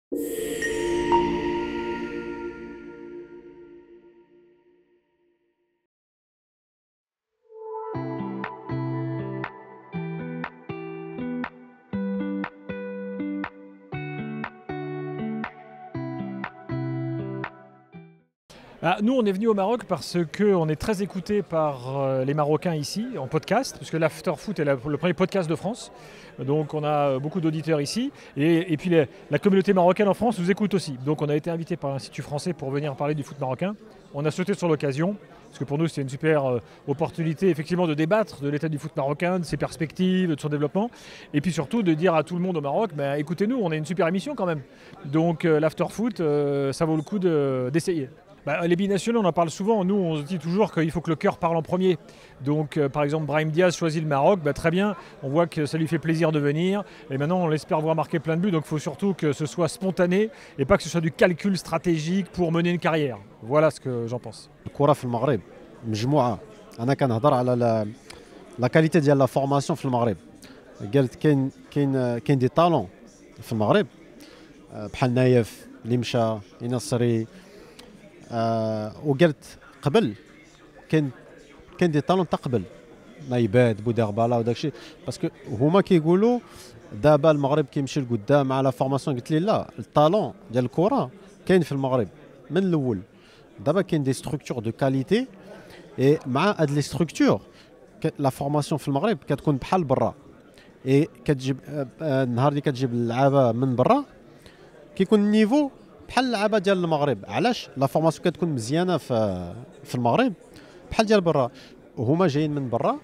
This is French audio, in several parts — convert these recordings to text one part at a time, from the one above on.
Ah, nous, on est venu au Maroc parce qu'on est très écouté par les Marocains ici, en podcast, parce que l'Afterfoot est le premier podcast de France. Donc on a beaucoup d'auditeurs ici. Et puis la communauté marocaine en France nous écoute aussi. Donc on a été invité par l'Institut français pour venir parler du foot marocain. On a sauté sur l'occasion, parce que pour nous c'est une super opportunité effectivement de débattre de l'état du foot marocain, de ses perspectives, de son développement. Et puis surtout de dire à tout le monde au Maroc, bah, écoutez-nous, on a une super émission quand même. Donc l'Afterfoot, ça vaut le coup d'essayer. Bah, les binationaux, on en parle souvent. Nous, on se dit toujours qu'il faut que le cœur parle en premier. Donc, par exemple, Brahim Diaz choisit le Maroc, bah, très bien. On voit que ça lui fait plaisir de venir. Et maintenant, on l'espère voir marquer plein de buts. Donc, il faut surtout que ce soit spontané et pas que ce soit du calcul stratégique pour mener une carrière. Voilà ce que j'en pense. الكرة في المغرب مجموعة. أنا كنهضر على لا كاليتي ديال لا فورماسيون في المغرب. قالت كاين دي طالون في المغرب بحال نايف اللي مشى ينصري وقالت قبل كاين دي طالون تا قبل نايبات بودربالا وداك الشيء باسكو هما كيقولوا دابا المغرب كيمشي لقدام على فورماسيون. قلت لي لا، الطالون ديال الكره كاين في المغرب من الاول. دابا كاين دي ستركتور دو كاليتي اي مع هاد لي ستركتور لا فورماسيون في المغرب كتكون بحال برا. اي كتجيب النهار اللي كتجيب اللعابه من برا كيكون النيفو بحال اللعابه ديال المغرب. علاش؟ لا فورماسيون كتكون مزيانه في المغرب بحال ديال برا. وهما جايين من برا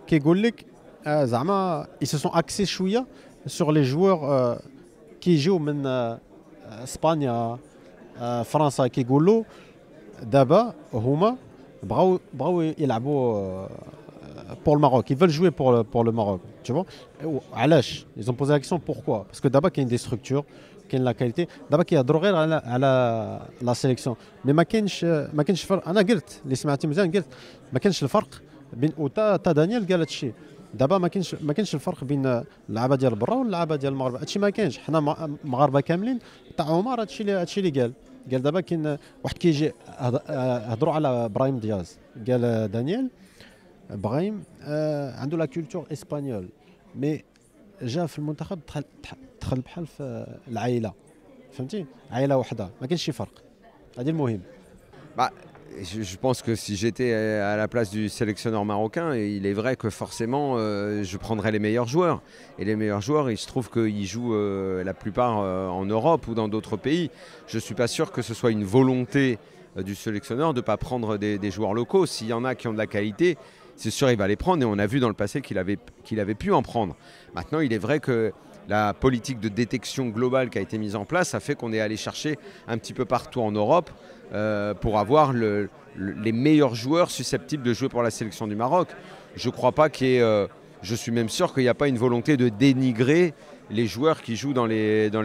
كيقول لك زعما اي سو سون اكسي شويه سور لي جوور كيجيو من اسبانيا فرنسا. كيقولوا دابا هما بغاو يلعبوا pour le Maroc, ils veulent jouer pour le Maroc, tu vois. علاش؟ ils ont posé la question pourquoi, parce que d'abord كاين des structures, كاين لا كاليتي. دابا كيهضروا غير على لا سيليكسيون، مي ما كاينش فرق. انا قلت اللي سمعتي مزيان، قلت ما كاينش الفرق بين تا دانيال قال هادشي. دابا ما كاينش الفرق بين اللعابه ديال برا واللعابه ديال المغرب. هادشي ما كاينش. حنا مغاربه كاملين. تاع عمر هادشي اللي قال دابا كاين واحد كيجي هضروا على ابراهيم دياز. قال دانيال ابراهيم عنده لا كولتور اسبانيول، مي جا في المنتخب دخل بحال في العائله، فهمتي؟ عائله وحده، ما كاينش شي فرق. هذه المهم. Bah, je pense que si j'étais à la place du sélectionneur marocain, il est vrai que forcément je prendrais les meilleurs joueurs. Et les meilleurs joueurs, il se trouve qu'ils jouent la plupart en Europe ou dans d'autres pays. Je ne suis pas sûr que ce soit une volonté du sélectionneur de ne pas prendre des joueurs locaux. S'il y en a qui ont de la qualité, c'est sûr il va les prendre. Et on a vu dans le passé qu'il avait pu en prendre. Maintenant, il est vrai que la politique de détection globale qui a été mise en place a fait qu'on est allé chercher un petit peu partout en Europe pour avoir les meilleurs joueurs susceptibles de jouer pour la sélection du Maroc. Je crois pas qu'il y ait, je suis même sûr qu'il n'y a pas une volonté de dénigrer les joueurs qui jouent dans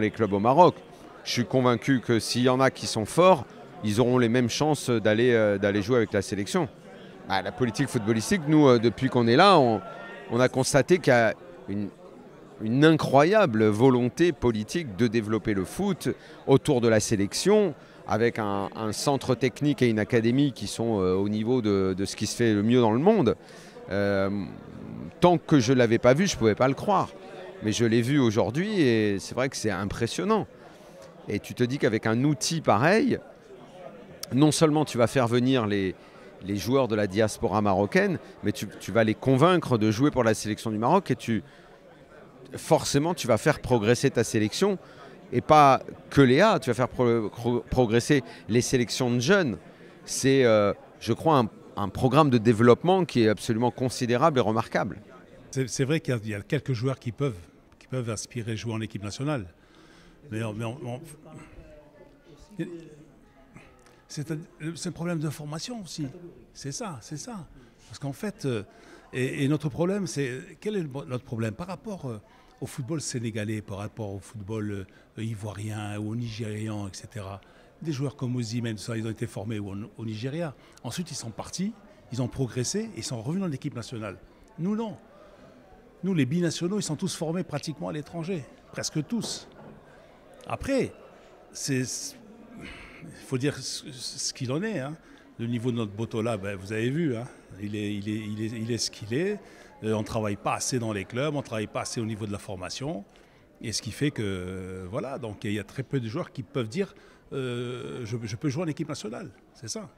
les clubs au Maroc. Je suis convaincu que s'il y en a qui sont forts, ils auront les mêmes chances d'aller jouer avec la sélection. Bah, la politique footballistique, nous, depuis qu'on est là, on a constaté qu'il y a une incroyable volonté politique de développer le foot autour de la sélection, avec un centre technique et une académie qui sont au niveau de ce qui se fait le mieux dans le monde. Tant que je ne l'avais pas vu, je ne pouvais pas le croire. Mais je l'ai vu aujourd'hui et c'est vrai que c'est impressionnant. Et tu te dis qu'avec un outil pareil, non seulement tu vas faire venir les joueurs de la diaspora marocaine, mais tu vas les convaincre de jouer pour la sélection du Maroc et forcément tu vas faire progresser ta sélection. Et pas que les A, tu vas faire progresser les sélections de jeunes. C'est, je crois, un programme de développement qui est absolument considérable et remarquable. C'est vrai qu'il y a quelques joueurs qui peuvent aspirer jouer en équipe nationale. Mais c'est un problème de formation aussi. C'est ça. Parce qu'en fait, et notre problème, quel est notre problème par rapport au football sénégalais, par rapport au football ivoirien ou au nigérian, etc. Des joueurs comme Osimhen, ils ont été formés au Nigeria. Ensuite, ils sont partis, ils ont progressé et ils sont revenus dans l'équipe nationale. Nous, non. Nous, les binationaux, ils sont tous formés pratiquement à l'étranger. Presque tous. Après, il faut dire ce qu'il en est. Hein. Le niveau de notre Botola, ben, vous avez vu, hein, il est ce qu'il est. On ne travaille pas assez dans les clubs, on ne travaille pas assez au niveau de la formation. Et ce qui fait que, voilà, donc il y a très peu de joueurs qui peuvent dire je peux jouer en équipe nationale. C'est ça.